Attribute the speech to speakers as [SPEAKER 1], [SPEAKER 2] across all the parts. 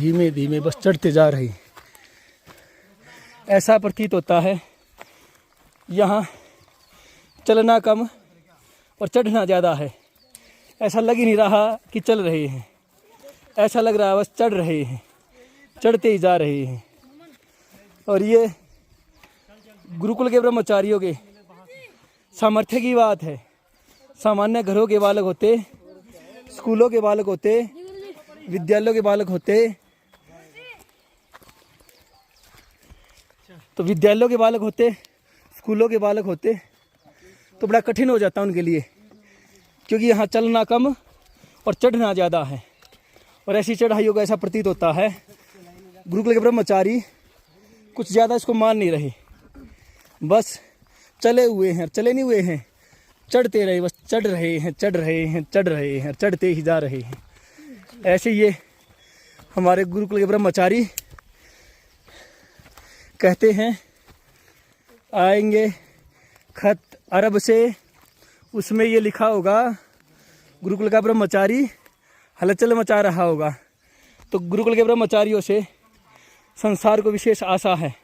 [SPEAKER 1] धीमे धीमे बस चढ़ते जा रही। ऐसा प्रतीत होता है यहाँ चलना कम और चढ़ना ज़्यादा है। ऐसा लग ही नहीं रहा कि चल रहे हैं, ऐसा लग रहा है बस चढ़ रहे हैं, चढ़ते ही जा रहे हैं। और ये गुरुकुल के ब्रह्मचारियों के सामर्थ्य की बात है। सामान्य घरों के बालक होते, स्कूलों के बालक होते, विद्यालयों के बालक होते, तो विद्यालयों के बालक होते, स्कूलों के बालक होते तो बड़ा कठिन हो जाता उनके लिए, क्योंकि यहाँ चलना कम और चढ़ना ज़्यादा है। और ऐसी चढ़ाइयों का ऐसा प्रतीत होता है गुरुकुल के ब्रह्मचारी कुछ ज़्यादा इसको मान नहीं रहे, बस चले हुए हैं, चले नहीं हुए हैं, चढ़ते रहे, बस चढ़ रहे हैं, चढ़ रहे हैं, चढ़ रहे हैं, चढ़ते ही जा रहे हैं। ऐसे ये हमारे गुरुकुल के ब्रह्मचारी कहते हैं। आएंगे खत अरब से, उसमें ये लिखा होगा गुरुकुल का ब्रह्मचारी हलचल मचा रहा होगा। तो गुरुकुल के ब्रह्मचारियों से संसार को विशेष आशा है।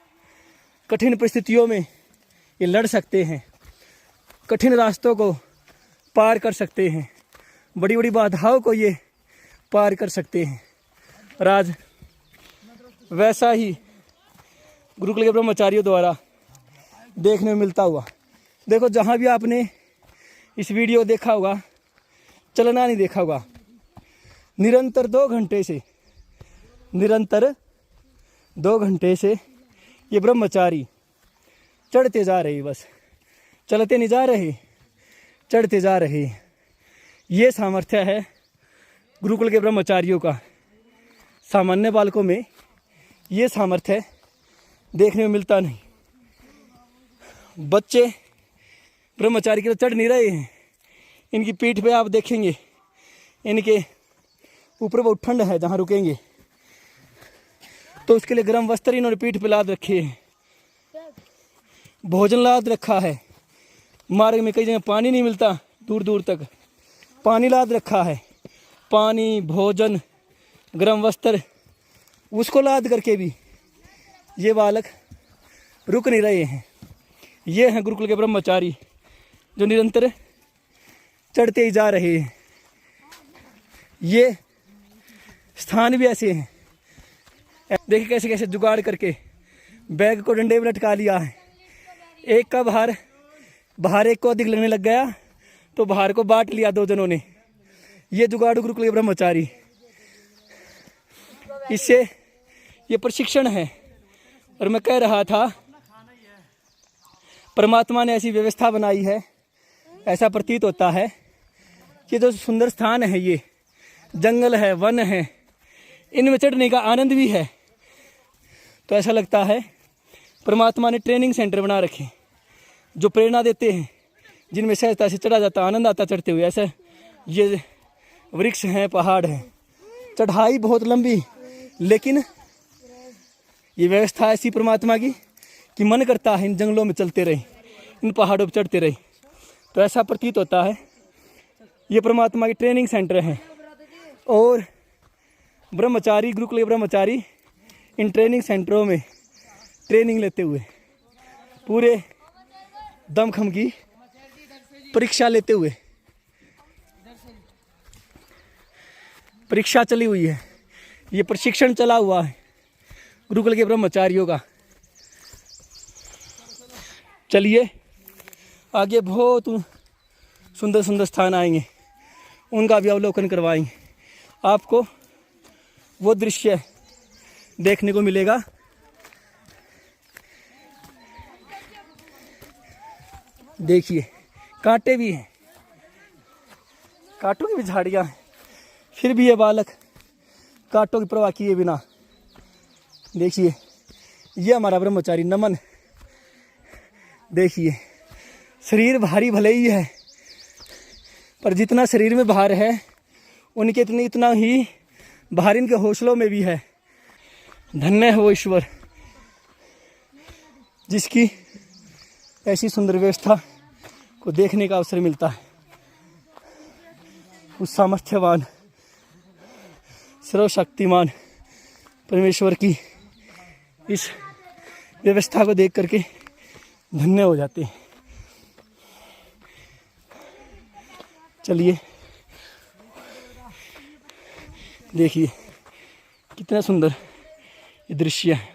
[SPEAKER 1] कठिन परिस्थितियों में ये लड़ सकते हैं, कठिन रास्तों को पार कर सकते हैं, बड़ी बड़ी बाधाओं को ये पार कर सकते हैं। और आज वैसा ही गुरुकुल के ब्रह्मचारियों द्वारा देखने में मिलता हुआ। देखो, जहाँ भी आपने इस वीडियो देखा होगा, चलना नहीं देखा होगा, निरंतर 2 घंटे से ये ब्रह्मचारी चढ़ते जा रहे, बस चलते नहीं जा रहे, चढ़ते जा रहे। ये सामर्थ्य है गुरुकुल के ब्रह्मचारियों का। सामान्य बालकों में ये सामर्थ्य देखने में मिलता नहीं। बच्चे ब्रह्मचारी के लिए चढ़ नहीं रहे हैं। इनकी पीठ पे आप देखेंगे, इनके ऊपर बहुत ठंड है, जहाँ रुकेंगे तो उसके लिए गर्म वस्त्र इन्होंने पीठ पे लाद रखे हैं, भोजन लाद रखा है। मार्ग में कई जगह पानी नहीं मिलता, दूर दूर तक पानी लाद रखा है। पानी, भोजन, गर्म वस्त्र, उसको लाद करके भी ये बालक रुक नहीं रहे हैं। ये हैं गुरुकुल के ब्रह्मचारी जो निरंतर चढ़ते ही जा रहे हैं। ये स्थान भी ऐसे हैं, देखिए कैसे कैसे जुगाड़ करके बैग को डंडे में लटका लिया है। एक का बाहर एक को अधिक लगने लग गया तो बाहर को बांट लिया 2 जनों ने। ये जुगाड़ू गुरुकुल के ब्रह्मचारी, इससे ये प्रशिक्षण है। और मैं कह रहा था, परमात्मा ने ऐसी व्यवस्था बनाई है, ऐसा प्रतीत होता है कि जो सुंदर स्थान है, ये जंगल है, वन है, इनमें चढ़ने का आनंद भी है। तो ऐसा लगता है परमात्मा ने ट्रेनिंग सेंटर बना रखे जो प्रेरणा देते हैं, जिनमें सहजता से चढ़ा जाता, आनंद आता चढ़ते हुए। ऐसा ये वृक्ष हैं, पहाड़ हैं, चढ़ाई बहुत लंबी, लेकिन ये व्यवस्था ऐसी परमात्मा की कि मन करता है इन जंगलों में चलते रहे, इन पहाड़ों पर चढ़ते रहे। तो ऐसा प्रतीत होता है ये परमात्मा के ट्रेनिंग सेंटर हैं। और ब्रह्मचारी, गुरुकुल के ब्रह्मचारी इन ट्रेनिंग सेंटरों में ट्रेनिंग लेते हुए, पूरे दमखम की परीक्षा लेते हुए, परीक्षा चली हुई है, ये प्रशिक्षण चला हुआ है गुरुकुल के ब्रह्मचारियों का। चलिए आगे बहुत सुंदर सुंदर स्थान आएंगे, उनका भी अवलोकन करवाएंगे। आपको वो दृश्य देखने को मिलेगा। देखिए, कांटे भी हैं, कांटों की भी झाड़ियाँ हैं, फिर भी ये बालक कांटों की परवाह किए बिना, देखिए ये हमारा ब्रह्मचारी नमन। देखिए, शरीर भारी भले ही है, पर जितना शरीर में भार है उनके इतना ही भार इनके हौसलों में भी है। धन्य है वो ईश्वर जिसकी ऐसी सुंदर व्यवस्था को देखने का अवसर मिलता है। उस सामर्थ्यवान, सर्वशक्तिमान परमेश्वर की इस व्यवस्था को देख करके धन्य हो जाते हैं। चलिए देखिए कितना सुंदर ये दृश्य है।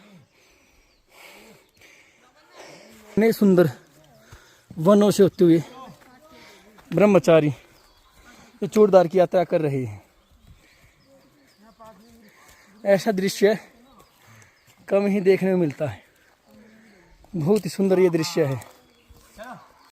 [SPEAKER 1] इतने सुंदर वनों से होते हुए ब्रह्मचारी ये चूड़दार की यात्रा कर रहे हैं। ऐसा दृश्य कम ही देखने में मिलता है। बहुत ही सुंदर ये दृश्य है।